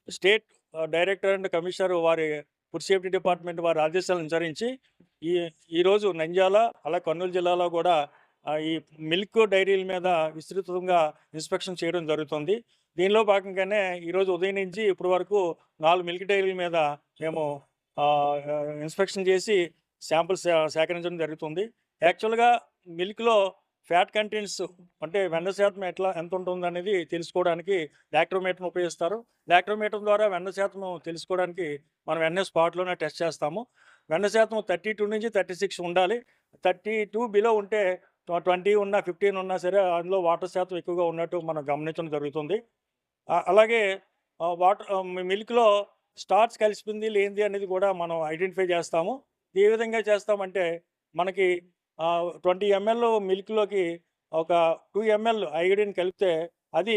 State director and commissioner వారి food safety department వారి ఆదేశాలను అనుసరించి ఈ ఈరోజు నంద్యాల కర్నూలు జిల్లాలో కూడా ఈ మిల్క్ డైరీల మీద విస్తృతంగా ఇన్స్పెక్షన్ చేయడం జరుగుతుంది. దీనిలో భాగంగానే ఈరోజు ఉదయం నుంచి ఇప్పటి వరకు 4 మిల్క్ డైరీల మీద మేము ఇన్స్పెక్షన్ చేసి శాంపిల్స్ సేకరించడం జరుగుతుంది. యాక్చువల్గా మిల్క్లో ఫ్యాట్ కంటెంట్స్ అంటే వెన్న శాతం ఎంత ఉంటుందనేది తెలుసుకోవడానికి లాక్టోమీటర్ని ఉపయోగిస్తారు. లాక్టోమీటర్ ద్వారా వెన్న శాతం తెలుసుకోవడానికి మనం వెన్న స్పాట్లోనే టెస్ట్ చేస్తాము. వెన్న శాతం 32 నుంచి 36 ఉండాలి. 32 బిలో ఉంటే 20 ఉన్నా 15 ఉన్నా సరే అందులో వాటర్ శాతం ఎక్కువగా ఉన్నట్టు మనం గమనించడం జరుగుతుంది. అలాగే మిల్క్లో స్టార్చ్ కలిసిపోయింది లేనిది అనేది కూడా మనం ఐడెంటిఫై చేస్తాము. ఏ విధంగా చేస్తామంటే మనకి 20 ఎంఎల్ మిల్క్లోకి ఒక 2 ఎంఎల్ ఐయోడిన్ కలిపితే అది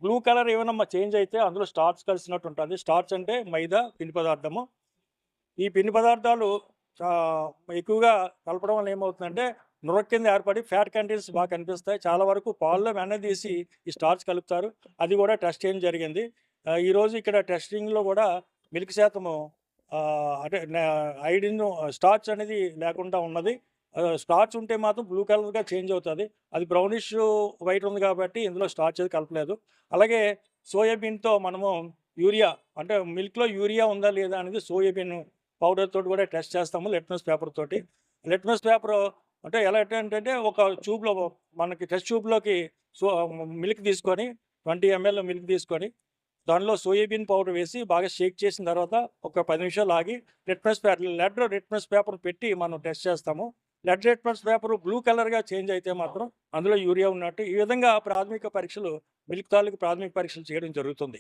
బ్లూ కలర్ ఏమైనా చేంజ్ అయితే అందులో స్టార్చ్ కలిసినట్టు ఉంటుంది. స్టార్చ్ అంటే మైదా పిండి పదార్థము. ఈ పిండి పదార్థాలు ఎక్కువగా కలపడం వల్ల ఏమవుతుందంటే నురగ కింద ఏర్పడి ఫ్యాట్ కంటెంట్స్ బాగా కనిపిస్తాయి. చాలా వరకు పాల్లో వెన్న తీసి ఈ స్టార్చ్ కలుపుతారు. అది కూడా టెస్ట్ చేయడం జరిగింది. ఈరోజు ఇక్కడ టెస్టింగ్లో కూడా మిల్క్ శాతము అంటే ఐడిన్ స్టార్చ్ అనేది లేకుండా ఉన్నది. స్టార్చ్ ఉంటే మాత్రం బ్లూ కలర్గా చేంజ్ అవుతుంది. అది బ్రౌనిష్ వైట్ ఉంది కాబట్టి ఇందులో స్టార్చ్ అది కలపలేదు. అలాగే సోయాబీన్తో మనము యూరియా అంటే మిల్క్లో యూరియా ఉందా లేదా అనేది సోయాబీన్ పౌడర్ తోటి కూడా టెస్ట్ చేస్తాము లిట్మస్ పేపర్ తోటి. లిట్మస్ పేపర్ అంటే ఎలా ఏంటంటే ఒక ట్యూబ్లో మనకి టెస్ట్ ట్యూబ్లోకి మిల్క్ తీసుకొని 20 ఎంఎల్ మిల్క్ తీసుకొని దానిలో సోయాబీన్ పౌడర్ వేసి బాగా షేక్ చేసిన తర్వాత ఒక 10 నిమిషాలు ఆగి లిట్మస్ పేపర్ పెట్టి మనం టెస్ట్ చేస్తాము. లిట్మస్ పేపర్ బ్లూ కలర్గా చేంజ్ అయితే మాత్రం అందులో యూరియా ఉన్నట్టు. ఈ విధంగా మిల్క్ తాలూకు ప్రాథమిక పరీక్షలు చేయడం జరుగుతుంది.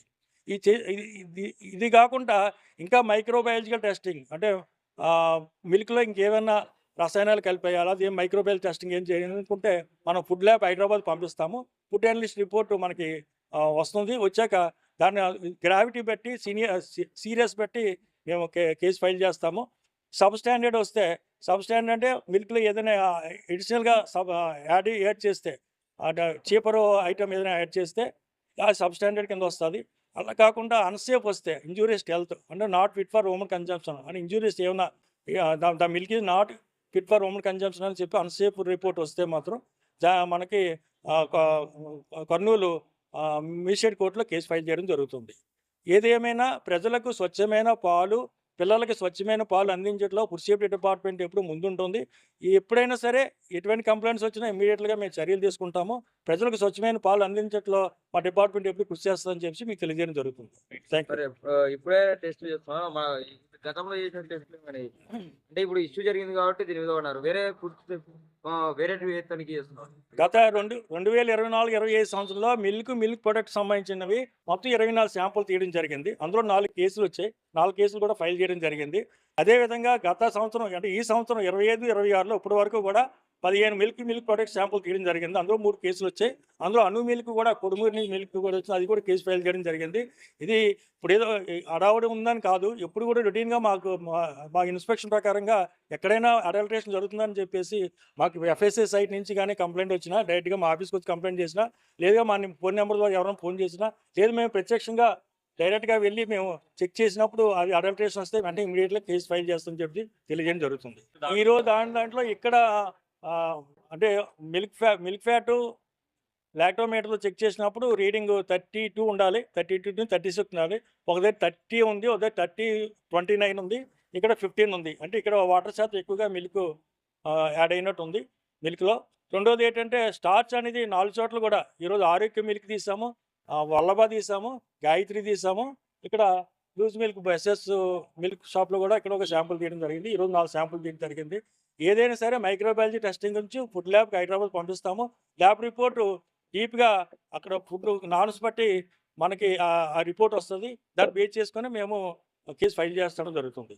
ఇది కాకుండా ఇంకా మైక్రోబయాలజికల్ టెస్టింగ్ అంటే మిల్క్లో ఇంకేమైనా రసాయనాలు కలిపాయి అలాగే మైక్రోబయల్ టెస్టింగ్ ఏం చేయాలనుకుంటే మనం ఫుడ్ ల్యాబ్ హైదరాబాద్ పంపిస్తాము. ఫుడ్ అనలిస్ట్ రిపోర్ట్ మనకి వస్తుంది. వచ్చాక దాన్ని గ్రావిటీ బట్టి సీరియస్ బట్టి మేము కేసు ఫైల్ చేస్తాము. సబ్ స్టాండర్డ్ వస్తే సబ్ స్టాండర్డ్ అంటే మిల్క్లో ఏదైనా ఎడిషనల్గా యాడ్ చేస్తే చీపర్ ఐటమ్ ఏదైనా యాడ్ చేస్తే ఆ సబ్ స్టాండర్డ్ కింద వస్తుంది. అలా కాకుండా అన్సేఫ్ వస్తే ఇంజూరియస్ హెల్త్ అంటే not fit for human consumption అని ఇంజూరియస్ ఏమైనా the milk is not fit for human consumption అని చెప్పి అన్సేఫ్ రిపోర్ట్ వస్తే మాత్రం మనకి కర్నూలు మేజిస్ట్రేట్ కోర్టులో కేసు ఫైల్ చేయడం జరుగుతుంది. ఏదేమైనా ప్రజలకు స్వచ్ఛమైన పాలు పిల్లలకి స్వచ్ఛమైన పాలు అందించడంలో ఫుడ్ సేఫ్టీ డిపార్ట్మెంట్ ఎప్పుడు ముందుంటుంది. ఎప్పుడైనా సరే ఎటువంటి కంప్లైంట్స్ వచ్చినా ఇమీడియట్గా మేము చర్యలు తీసుకుంటాము. ప్రజలకు స్వచ్ఛమైన పాలు అందించడంలో మా డిపార్ట్మెంట్ ఎప్పుడు కృషి చేస్తుందని చెప్పి మీకు తెలియజేయడం జరుగుతుంది. Thank you. ఇప్పుడే టెస్ట్ చేస్తున్నాం. గతంలో చేసిన టెస్టులు మరి అంటే ఇప్పుడు ఇష్యూ జరిగింది కాబట్టి దీని మీద ఉన్నారు. వేరే తనిఖీ చేస్తున్నారు. గత 2024-25 సంవత్సరంలో మిల్క్ ప్రొడక్ట్ సంబంధించినవి మొత్తం 24 శాంపుల్ తీయడం జరిగింది. అందులో 4 కేసులు వచ్చాయి. 4 కేసులు కూడా ఫైల్ చేయడం జరిగింది. అదేవిధంగా గత సంవత్సరం అంటే ఈ సంవత్సరం 25-26లో ఇప్పటి వరకు కూడా 15 మిల్క్ ప్రొడక్ట్ శాంపుల్ తీయడం జరిగింది. అందులో 3 కేసులు వచ్చాయి. అందులో మిల్క్ కూడా కొడుమూరి మిల్క్ కూడా వచ్చింది. అది కూడా కేసు ఫైల్ చేయడం జరిగింది. ఇది ఇప్పుడు ఏదో అడావుడి ఉందని కాదు. ఎప్పుడు కూడా రొటీన్గా మా ఇన్స్పెక్షన్ ప్రకారంగా ఎక్కడైనా అడల్ట్రేషన్ జరుగుతుందని చెప్పేసి మాకు ఎఫ్ఎస్ఏ సైట్ నుంచి కానీ కంప్లైంట్ వచ్చినా డైరెక్ట్గా మా ఆఫీస్కి వచ్చి కంప్లైంట్ చేసినా లేదా మా ఫోన్ నెంబర్ ద్వారా ఎవరైనా ఫోన్ చేసినా లేదు మేము ప్రత్యక్షంగా డైరెక్ట్గా వెళ్ళి మేము చెక్ చేసినప్పుడు అది అడల్ట్రేషన్ వస్తే వెంటనే ఇమీడియట్గా కేసు ఫైల్ చేస్తామని చెప్పి తెలియజేయడం జరుగుతుంది. ఈరోజు దాంట్లో ఇక్కడ అంటే మిల్క్ ఫ్యాటు లాక్టోమీటర్లో చెక్ చేసినప్పుడు రీడింగ్ 32 ఉండాలి. 32 నుంచి 36 ఉండాలి. ఒక దగ్గర 30 ఉంది, ఒక దగ్గర 29 ఉంది, ఇక్కడ 15 ఉంది. అంటే ఇక్కడ వాటర్ శాతం ఎక్కువగా మిల్క్ యాడ్ అయినట్టు ఉంది మిల్క్లో. రెండోది ఏంటంటే స్టార్చ్ అనేది 4 చోట్ల కూడా ఈరోజు ఆరోగ్య మిల్క్ తీసాము, వల్లభ తీసాము, గాయత్రి తీసాము. ఇక్కడ లూజ్ మిల్క్ ఎస్ఎస్ మిల్క్ షాప్లో కూడా ఇక్కడ ఒక శాంపుల్ తీయడం జరిగింది. ఈరోజు 4 శాంపుల్ తీయడం జరిగింది. ఏదైనా సరే మైక్రోబయాలజీ టెస్టింగ్ నుంచి ఫుడ్ ల్యాబ్కి హైదరాబాద్ పంపిస్తాము. ల్యాబ్ రిపోర్టు డీప్గా అక్కడ ఫుడ్ నాన్స్ బట్టి మనకి ఆ రిపోర్ట్ వస్తుంది. దాన్ని బేస్ చేసుకొని మేము కేసు ఫైల్ చేస్తడం జరుగుతుంది.